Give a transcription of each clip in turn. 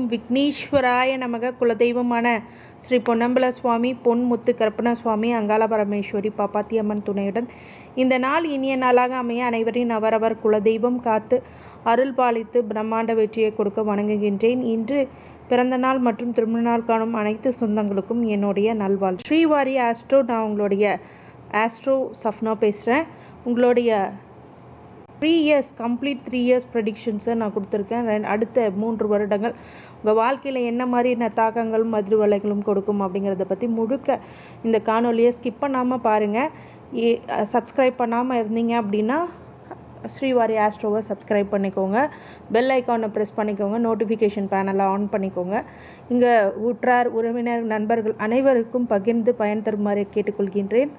ஓம் விக்னேஸ்வராய நமக. குலதெய்வமான ஸ்ரீ பொன்னம்பல சுவாமி, பொன்முத்து கருப்பண சுவாமி, அங்காள பரமேஸ்வரி, பாப்பாத்தியம்மன் துணையுடன் இந்த நாள் இனிய நாளாக அமைய அனைவரின் அவரவர் குலதெய்வம் காத்து அருள் பாலித்து பிரம்மாண்ட வெற்றியை கொடுக்க வணங்குகின்றேன். இன்று பிறந்த நாள் மற்றும் திருமண நாள் காணும் அனைத்து சொந்தங்களுக்கும் என்னுடைய நல்வாழ். ஸ்ரீவாரி ஆஸ்ட்ரோ, நான் உங்களுடைய ஆஸ்ட்ரோ சஃப்னா பேசுகிறேன். உங்களுடைய 3 இயர்ஸ் கம்ப்ளீட் 3 இயர்ஸ் ப்ரெடிக்ஷன்ஸை நான் கொடுத்துருக்கேன். அடுத்த 3 வருடங்கள் உங்கள் வாழ்க்கையில் என்ன மாதிரியான தாக்கங்களும் அதிர்வலைகளும் கொடுக்கும் அப்படிங்கிறத பற்றி முழுக்க இந்த காணொலியை ஸ்கிப் பண்ணாமல் பாருங்கள். சப்ஸ்கிரைப் பண்ணாமல் இருந்தீங்க அப்படின்னா ஸ்ரீவாரி ஆஸ்ட்ரோவை சப்ஸ்கிரைப் பண்ணிக்கோங்க. பெல் ஐக்கானை ப்ரெஸ் பண்ணிக்கோங்க. நோட்டிஃபிகேஷன் பேனலை ஆன் பண்ணிக்கோங்க. இங்கே உற்றார் உறவினர் நண்பர்கள் அனைவருக்கும் பகிர்ந்து பயன் தருமாறு கேட்டுக்கொள்கின்றேன்.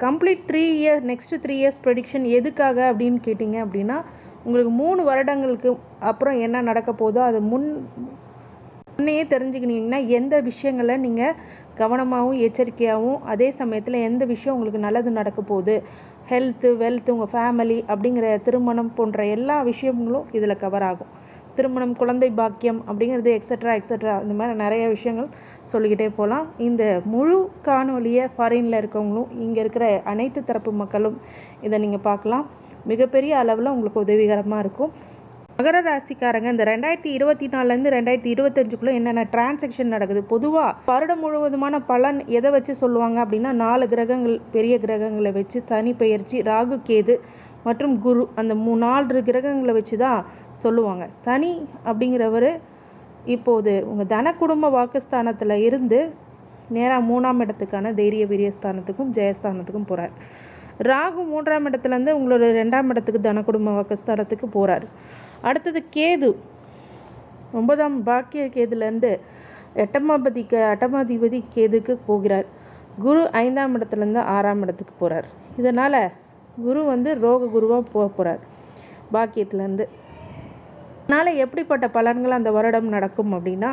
Complete 3 years next 3 years prediction எதுக்காக அப்படின்னு கேட்டிங்க அப்படின்னா, உங்களுக்கு 3 வருடங்களுக்கு அப்புறம் என்ன நடக்க போதோ அது முன்னையே தெரிஞ்சுக்கினீங்கன்னா எந்த விஷயங்களை நீங்கள் கவனமாகவும் எச்சரிக்கையாகவும், அதே சமயத்தில் எந்த விஷயம் உங்களுக்கு நல்லது நடக்க போகுது, ஹெல்த்து, வெல்த்து, உங்கள் ஃபேமிலி அப்படிங்கிற திருமணம் போன்ற எல்லா விஷயங்களும் இதில் கவர் ஆகும். திருமணம், குழந்தை பாக்கியம் அப்படிங்கிறது எக்ஸட்ரா இந்த மாதிரி நிறைய விஷயங்கள் சொல்லிக்கிட்டே போகலாம். இந்த முழு காணொலியை ஃபாரினில் இருக்கவங்களும் இங்கே இருக்கிற அனைத்து தரப்பு மக்களும் இதை நீங்கள் பார்க்கலாம். மிகப்பெரிய அளவில் உங்களுக்கு உதவிகரமாக இருக்கும். மகர ராசிக்காரங்க, இந்த 2024 2025 என்னென்ன டிரான்சாக்ஷன் நடக்குது, பொதுவாக வருடம் முழுவதுமான பலன் எதை வச்சு சொல்லுவாங்க அப்படின்னா 4 கிரகங்கள், பெரிய கிரகங்களை வச்சு, சனி பெயர்ச்சி, ராகு கேது மற்றும் குரு, அந்த 4 கிரகங்களை வச்சு தான் சொல்லுவாங்க. சனி அப்படிங்கிறவர் இப்போது உங்கள் தன குடும்ப வாக்குஸ்தானத்தில் இருந்து நேராக 3ஆம் இடத்துக்கான தைரிய வீரியஸ்தானத்துக்கும் ஜெயஸ்தானத்துக்கும் போகிறார். ராகு 3ஆம் இடத்துலேருந்து உங்களோட 2ஆம் இடத்துக்கு தன குடும்ப வாக்குஸ்தானத்துக்கு போகிறார். அடுத்தது கேது 9ஆம் பாக்கிய கேதுலேருந்து 8ஆம் அதிபதி கேதுக்கு போகிறார். குரு 5ஆம் இடத்துலேருந்து 6ஆம் இடத்துக்கு போகிறார். இதனால் குரு ரோக குருவாக போகிறார் பாக்கியத்துலேருந்து. அதனால் எப்படிப்பட்ட பலன்கள் அந்த வருடம் நடக்கும் அப்படின்னா,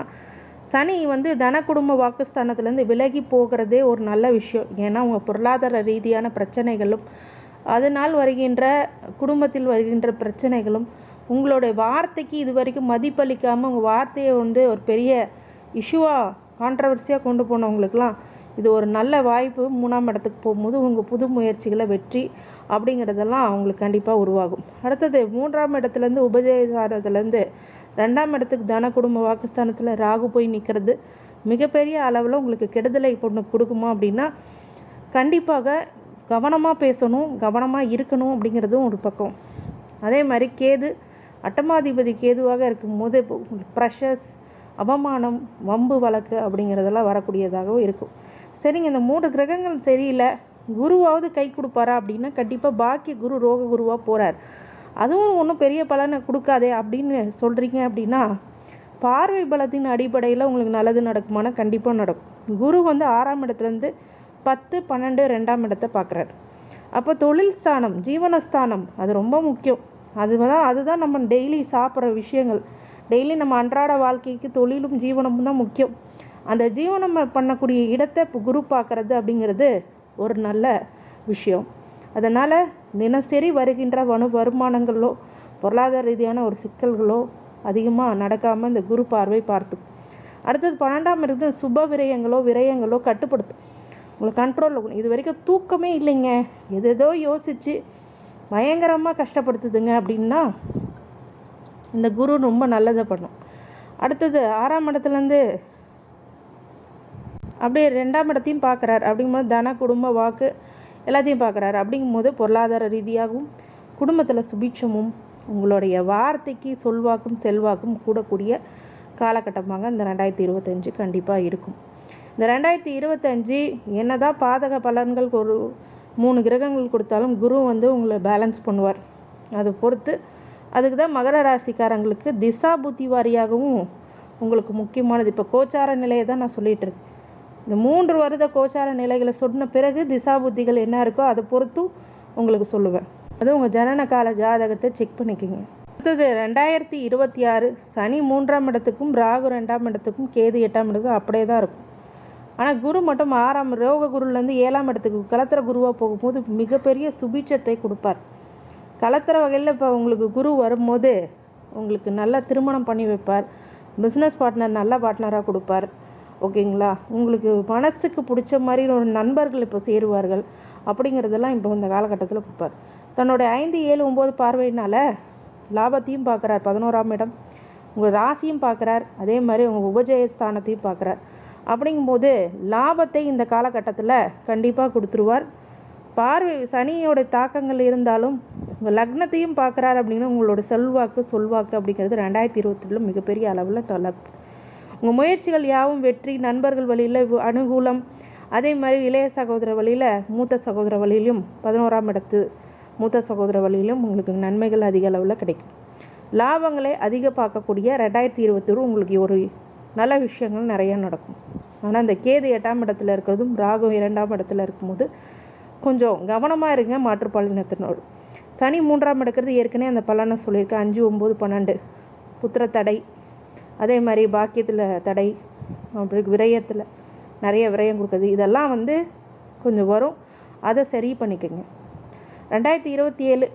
சனி தன குடும்ப வாக்குஸ்தானத்துலேருந்து விலகி போகிறதே ஒரு நல்ல விஷயம். ஏன்னா உங்கள் பொருளாதார ரீதியான பிரச்சனைகளும், அதனால் வருகின்ற குடும்பத்தில் வருகின்ற பிரச்சனைகளும், உங்களுடைய வார்த்தைக்கு இது வரைக்கும் மதிப்பளிக்காமல் உங்கள் வார்த்தையை ஒரு பெரிய இஷ்யூவாக கான்ட்ரவர்சியாக கொண்டு போனவங்களுக்கெல்லாம் இது ஒரு நல்ல வாய்ப்பு. 3ஆம் இடத்துக்கு போகும்போது உங்கள் புது முயற்சிகளை வெற்றி அப்படிங்கிறதெல்லாம் அவங்களுக்கு கண்டிப்பாக உருவாகும். அடுத்தது 3ஆம் இடத்துலேருந்து உபஜயஸ்தானத்துலேருந்து 2ஆம் இடத்துக்கு தன குடும்ப வாக்குஸ்தானத்தில் ராகு போய் நிற்கிறது மிகப்பெரிய அளவில் உங்களுக்கு கெடுதலை கொடுக்குமா அப்படின்னா, கண்டிப்பாக கவனமாக பேசணும், கவனமாக இருக்கணும் அப்படிங்கிறதும் ஒரு பக்கம். அதே மாதிரி கேது 8ஆம் அதிபதி கேதுவாக இருக்கும்போது ப்ரெஷர்ஸ், அவமானம், வம்பு வழக்கு அப்படிங்கிறதெல்லாம் வரக்கூடியதாகவும் இருக்கும். சரிங்க, இந்த 3 கிரகங்கள் சரியில்லை, குருவாவது கை கொடுப்பாரா அப்படின்னா கண்டிப்பாக பாக்கிய குரு ரோக குருவாக போகிறார். அதுவும் ஒன்றும் பெரிய பலனை கொடுக்காதே அப்படின்னு சொல்கிறீங்க அப்படின்னா, பார்வை பலத்தின் அடிப்படையில் உங்களுக்கு நல்லது நடக்குமானா கண்டிப்பாக நடக்கும். குரு 6ஆம் இடத்துலேருந்து 10, 12, 2ஆம் இடத்தை பார்க்குறாரு. அப்போ தொழில் ஸ்தானம், ஜீவனஸ்தானம் அது ரொம்ப முக்கியம். அதுதான் நம்ம டெய்லி சாப்பிட்ற விஷயங்கள். டெய்லி நம்ம அன்றாட வாழ்க்கைக்கு தொழிலும் ஜீவனமும் தான் முக்கியம். அந்த ஜீவனம் பண்ணக்கூடிய இடத்தை இப்போ குரு பார்க்குறது அப்படிங்கிறது ஒரு நல்ல விஷயம். அதனால் தினசரி வருகின்ற வருமானங்களோ, பொருளாதார ரீதியான ஒரு சிக்கல்களோ அதிகமாக நடக்காமல் இந்த குரு பார்வை பார்த்துக்கும். அடுத்தது 12ஆம் இடத்துல சுப விரயங்களோ கட்டுப்படுத்தும். உங்களை கண்ட்ரோலில். இது வரைக்கும் தூக்கமே இல்லைங்க, எதோ யோசித்து பயங்கரமாக கஷ்டப்படுத்துதுங்க அப்படின்னா இந்த குரு ரொம்ப நல்லதை பண்ணும். அடுத்தது 6ஆம் இடத்துலேருந்து அப்படியே 2ஆம் இடத்தையும் பார்க்குறாரு. அப்படிங்கும்போது தன குடும்ப வாக்கு எல்லாத்தையும் பார்க்குறாரு. அப்படிங்கும்போது பொருளாதார ரீதியாகவும் குடும்பத்தில் சுபிட்சமும் உங்களுடைய வார்த்தைக்கு சொல்வாக்கும் செல்வாக்கும் கூடக்கூடிய காலகட்டமாக இந்த 2025 கண்டிப்பாக இருக்கும். இந்த 2025 என்னதான் பாதக பலன்கள் ஒரு 3 கிரகங்கள் கொடுத்தாலும் குரு உங்களை பேலன்ஸ் பண்ணுவார். அதை பொறுத்து அதுக்கு தான் மகர ராசிக்காரங்களுக்கு திசா புத்தி வாரியாகவும் உங்களுக்கு முக்கியமானது. இப்போ கோச்சார நிலையை தான் நான் சொல்லிகிட்டு இருக்கேன். இந்த 3 வருட கோச்சார நிலைகளை சொன்ன பிறகு திசா புத்திகள் என்ன இருக்கோ அதை பொறுத்தும் உங்களுக்கு சொல்லுவேன். அது உங்கள் ஜனன கால ஜாதகத்தை செக் பண்ணிக்கோங்க. அடுத்தது 2026 சனி 3ஆம் இடத்துக்கும், ராகு 2ஆம் இடத்துக்கும், கேது 8ஆம் இடத்துக்கும் அப்படியே தான் இருக்கும். ஆனால் குரு மட்டும் 6ஆம் ரோக குருலேருந்து 7ஆம் இடத்துக்கு கலத்திர குருவாக போகும்போது மிகப்பெரிய சுபீட்சத்தை கொடுப்பார். கலத்திர வகையில் இப்போ உங்களுக்கு குரு வரும்போது உங்களுக்கு நல்ல திருமணம் பண்ணி வைப்பார். பிஸ்னஸ் பார்ட்னர் நல்ல பார்ட்னராக கொடுப்பார். ஓகேங்களா? உங்களுக்கு மனசுக்கு பிடிச்ச மாதிரி ஒரு நண்பர்கள் இப்போ சேருவார்கள். அப்படிங்கிறதெல்லாம் இப்போ இந்த காலகட்டத்தில் கொடுப்பார். தன்னோட 5, 7, 9 பார்வையினால் லாபத்தையும் பார்க்குறார். 11ஆம் இடம் உங்கள் ராசியும் பார்க்குறார். அதே மாதிரி உங்கள் உபஜயஸ்தானத்தையும் பார்க்குறார். அப்படிங்கும்போது லாபத்தை இந்த காலகட்டத்தில் கண்டிப்பாக கொடுத்துருவார். பார்வை சனியோட தாக்கங்கள் இருந்தாலும் உங்கள் லக்னத்தையும் பார்க்குறாரு அப்படின்னா உங்களோட செல்வாக்கு சொல்வாக்கு அப்படிங்கிறது 2022 மிகப்பெரிய அளவில் டெவலப். உங்கள் முயற்சிகள் யாவும் வெற்றி. நண்பர்கள் வழியில் அனுகூலம். அதே மாதிரி இளைய சகோதர வழியில் மூத்த சகோதர வழியிலும் 11ஆம் இடத்து மூத்த சகோதர வழியிலும் உங்களுக்கு நன்மைகள் அதிக அளவில் கிடைக்கும். லாபங்களை அதிக பார்க்கக்கூடிய 2021 உங்களுக்கு ஒரு நல்ல விஷயங்கள் நிறைய நடக்கும். ஆனால் இந்த கேது 8ஆம் இடத்துல இருக்கிறதும் ராகு 2ஆம் இடத்துல இருக்கும்போது கொஞ்சம் கவனமாக இருங்க. மாற்றுப்பாலினத்தினோடு சனி 3ஆம் இடக்கிறது ஏற்கனவே அந்த பலனை சொல்லியிருக்கேன். 5, 9, 12 புத்திர தடை, அதே மாதிரி பாக்கியத்தில் தடை, அப்படி விரயத்தில் நிறைய விரயம் கொடுக்குது. இதெல்லாம் கொஞ்சம் வரும். அதை சரி பண்ணிக்கோங்க. 2027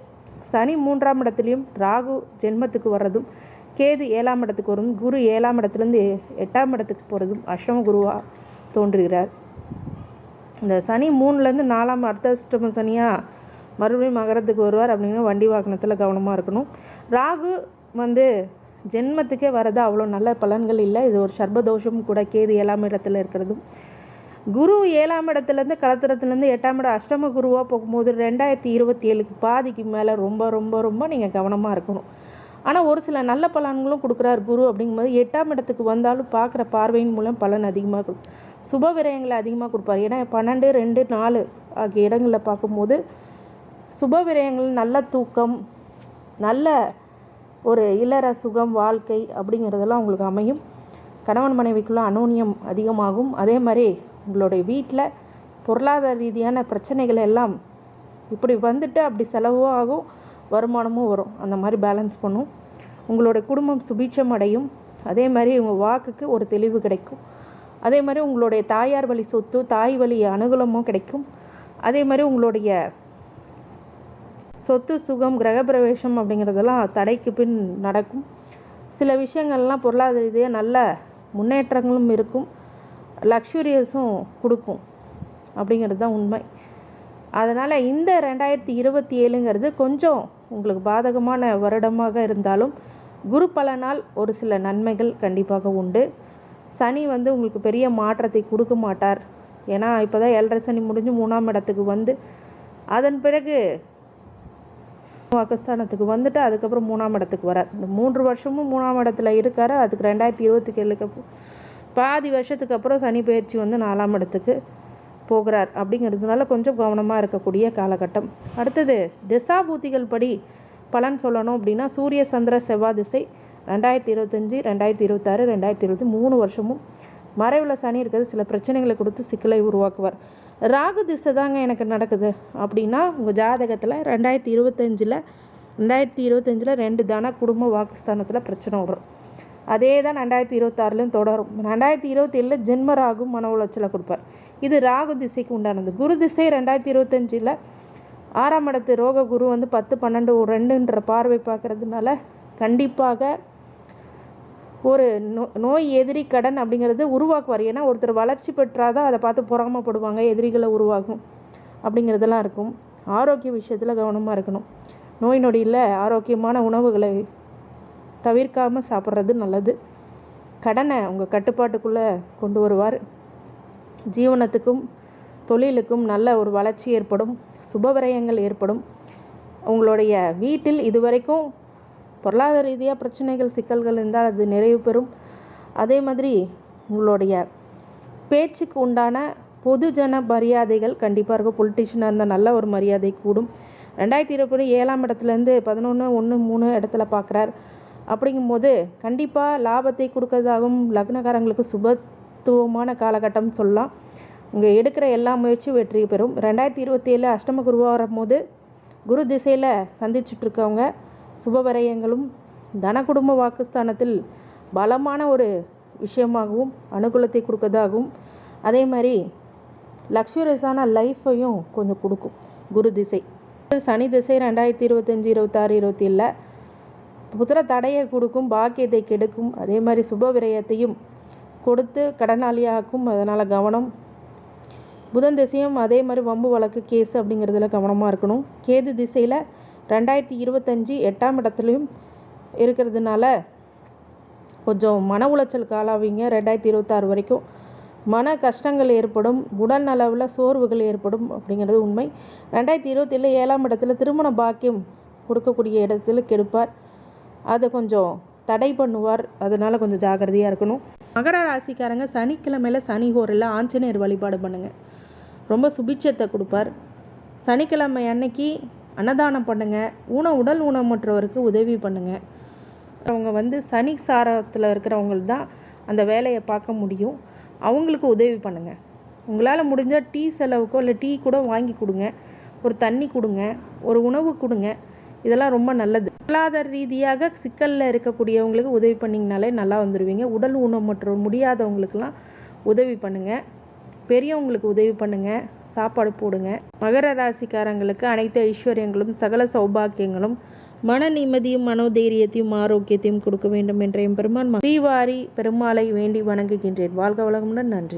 சனி 3ஆம் இடத்துலையும் ராகு ஜென்மத்துக்கு வர்றதும் கேது 7ஆம் இடத்துக்கு வரும். குரு 7ஆம் இடத்துலேருந்து 8ஆம் இடத்துக்கு போகிறதும் அஷ்டம குருவாக தோன்றுகிறார். இந்த சனி 3லேருந்து 4ஆம் அர்த்தாஷ்டம சனியாக மறுபடியும் மகரத்துக்கு வருவார். அப்படின்னா வண்டி வாகனத்தில் கவனமாக இருக்கணும். ராகு ஜென்மத்துக்கே வர்றது அவ்வளோ நல்ல பலன்கள் இல்லை. இது ஒரு சர்பதோஷம் கூட. கேது 7ஆம் இடத்துல இருக்கிறதும் குரு 7ஆம் இடத்துலேருந்து கலத்திரத்துலேருந்து 8ஆம் இடம் அஷ்டம குருவாக போகும்போது 2027 பாதிக்கு மேலே ரொம்ப ரொம்ப ரொம்ப நீங்கள் கவனமாக இருக்கணும். ஆனால் ஒரு சில நல்ல பலன்களும் கொடுக்குறார் குரு. அப்படிங்கும்போது 8ஆம் இடத்துக்கு வந்தாலும் பார்க்குற பார்வையின் மூலம் பலன் அதிகமாக கொடுக்கும். சுப விரயங்களை அதிகமாக கொடுப்பார். ஏன்னா 12, 2, 4 ஆகிய இடங்களில் பார்க்கும்போது சுப விரயங்கள், நல்ல தூக்கம், நல்ல ஒரு இல்லற சுகம், வாழ்க்கை அப்படிங்கிறதெல்லாம் உங்களுக்கு அமையும். கணவன் மனைவிக்குள்ள அனோன்யம் அதிகமாகும். அதே மாதிரி உங்களுடைய வீட்டில் பொருளாதார ரீதியான பிரச்சனைகள் எல்லாம் இப்படி வந்துட்டு அப்படி செலவும் ஆகும், வருமானமும் வரும். அந்த மாதிரி பேலன்ஸ் பண்ணும். உங்களுடைய குடும்பம் சுபீட்சம் அடையும். அதே மாதிரி உங்கள் வாக்குக்கு ஒரு தெளிவு கிடைக்கும். அதே மாதிரி உங்களுடைய தாயார் வழி சொத்து, தாய் வழி அனுகூலமும் கிடைக்கும். அதே மாதிரி உங்களுடைய சொத்து சுகம், கிரகப்பிரவேசம் அப்படிங்கிறதெல்லாம் தடைக்கு பின் நடக்கும். சில விஷயங்கள்லாம் பொருளாதார ரீதியாக நல்ல முன்னேற்றங்களும் இருக்கும், லக்ஸுரியஸும் கொடுக்கும் அப்படிங்கிறது தான் உண்மை. அதனால் இந்த 2027ங்கிறது கொஞ்சம் உங்களுக்கு பாதகமான வருடமாக இருந்தாலும் குரு பலனால் ஒரு சில நன்மைகள் கண்டிப்பாக உண்டு. சனி உங்களுக்கு பெரிய மாற்றத்தை கொடுக்க மாட்டார். ஏன்னா இப்போ தான் 7.5 சனி முடிஞ்சு 3ஆம் இடத்துக்கு அதன் பிறகு வாக்குஸ்தானத்துக்கு வந்துட்டு அதுக்கப்புறம் 3ஆம் இடத்துக்கு வரார். இந்த 3 வருஷமும் 3ஆம் இடத்துல இருக்கார். அதுக்கு 2027 பாதி வருஷத்துக்கு அப்புறம் சனி பயிற்சி 4ஆம் இடத்துக்கு போகிறார். அப்படிங்கிறதுனால கொஞ்சம் கவனமாக இருக்கக்கூடிய காலகட்டம். அடுத்தது திசாபூத்திகள் படி பலன் சொல்லணும் அப்படின்னா சூரிய சந்திர செவ்வாய் திசை 2025, 2026, 2020 3 வருஷமும் மறைவில் சனி இருக்கிறது சில பிரச்சனைகளை கொடுத்து சிக்கலை உருவாக்குவார். ராகு திசை தாங்க எனக்கு நடக்குது அப்படின்னா உங்கள் ஜாதகத்தில் 2025ல் 2 தான குடும்ப வாக்குஸ்தானத்தில் பிரச்சனை வரும். அதே தான் 2026லையும் தொடரும். 2027 ஜென்ம ராகு மன உளைச்சலை கொடுப்பார். இது ராகு திசைக்கு உண்டானது. குரு திசை 2025ல் 6ஆம் இடத்து ரோக குரு 10, 12, 2ன்ற பார்வை பார்க்கறதுனால கண்டிப்பாக ஒரு நோய் எதிரி கடன் அப்படிங்கிறது உருவாக்குவார். ஏன்னா ஒருத்தர் வளர்ச்சி பெற்றாதான் அதை பார்த்து பொறாமப்படுவாங்க, எதிரிகளை உருவாகும் அப்படிங்கிறதெல்லாம் இருக்கும். ஆரோக்கிய விஷயத்தில் கவனமாக இருக்கணும். நோய் நொடியில் ஆரோக்கியமான உணவுகளை தவிர்க்காமல் சாப்பிட்றது நல்லது. கடனை உங்கள் கட்டுப்பாட்டுக்குள்ளே கொண்டு வருவார். ஜீவனத்துக்கும் தொழிலுக்கும் நல்ல ஒரு வளர்ச்சி ஏற்படும், சுபவிரயங்கள் ஏற்படும். உங்களுடைய வீட்டில் இதுவரைக்கும் பொருளாதார ரீதியாக பிரச்சனைகள் சிக்கல்கள் இருந்தால் அது நிறைவு பெறும். அதே மாதிரி உங்களுடைய பேச்சுக்கு உண்டான பொதுஜன மரியாதைகள் கண்டிப்பாக இருக்கும். பொலிட்டிஷியனாக இருந்தால் நல்ல ஒரு மரியாதை கூடும். 2027 7ஆம் இடத்துலேருந்து 11, 1, 3 இடத்துல பார்க்குறார். அப்படிங்கும்போது கண்டிப்பாக லாபத்தை கொடுக்கறதாகவும் லக்னக்காரங்களுக்கு சுபத்துவமான காலகட்டம் சொல்லலாம். உங்கள் எடுக்கிற எல்லா முயற்சியும் வெற்றி பெறும். 2027 அஷ்டம குருவாக வரும்போது குரு திசையில் சந்திச்சுட்ருக்கவங்க சுபவரயங்களும் தன குடும்ப வாக்குஸ்தானத்தில் பலமான ஒரு விஷயமாகவும் அனுகூலத்தை கொடுக்கறதாகவும் அதே மாதிரி லக்ஸுரியஸான லைஃப்பையும் கொஞ்சம் கொடுக்கும் குரு திசை. சனி திசை 2025, 26, 27 புத்திர தடையை கொடுக்கும், பாக்கியத்தை கெடுக்கும், அதே மாதிரி சுப விரயத்தையும் கொடுத்து கடனாளியாக்கும். அதனால் கவனம். புதன் திசையும் அதே மாதிரி வம்பு வழக்கு கேஸு அப்படிங்கிறதுல கவனமாக இருக்கணும். கேது திசையில் 2025 8ஆம் இடத்துலையும் இருக்கிறதுனால கொஞ்சம் மன உளைச்சல் காலாவீங்க. 2026 வரைக்கும் மன கஷ்டங்கள் ஏற்படும், உடல் நலவில் சோர்வுகள் ஏற்படும் அப்படிங்கிறது உண்மை. 2027 7ஆம் இடத்துல திருமண பாக்கியம் கொடுக்கக்கூடிய இடத்துல கெடுப்பார், அதை கொஞ்சம் தடை பண்ணுவார். அதனால் கொஞ்சம் ஜாக்கிரதையாக இருக்கணும். மகர ராசிக்காரங்க சனிக்கிழமையில் சனி ஹோரில் ஆஞ்சநேயர் வழிபாடு பண்ணுங்கள், ரொம்ப சுபிட்சத்தை கொடுப்பார். சனிக்கிழமை அன்னைக்கு அன்னதானம் பண்ணுங்கள், உடல் ஊனமுற்றவருக்கு உதவி பண்ணுங்கள். அவங்க சனி சாரத்தில் இருக்கிறவங்க தான் அந்த வேலையை பார்க்க முடியும், அவங்களுக்கு உதவி பண்ணுங்கள். உங்களால் முடிஞ்சால் டீ செலவுக்கோ இல்லை டீ கூட வாங்கி கொடுங்க, ஒரு தண்ணி கொடுங்க, ஒரு உணவு கொடுங்க. இதெல்லாம் ரொம்ப நல்லது. பொருளாதார ரீதியாக சிக்கலில் இருக்கக்கூடியவங்களுக்கு உதவி பண்ணிங்கனாலே நல்லா வந்துடுவீங்க. உடல் ஊனமுற்றோர் முடியாதவங்களுக்கெல்லாம் உதவி பண்ணுங்கள், பெரியவங்களுக்கு உதவி பண்ணுங்கள், சாப்பாடு போடுங்க. மகர ராசிக்காரங்களுக்கு அனைத்து ஐஸ்வர்யங்களும் சகல சௌபாக்கியங்களும் மன நிம்மதியும் மனோதைரியத்தையும் ஆரோக்கியத்தையும் கொடுக்க வேண்டும் என்ற எம்பெருமான் ஸ்ரீவாரி பெருமாளை வேண்டி வணங்குகின்றேன். வாழ்க வளமுடன். நன்றி.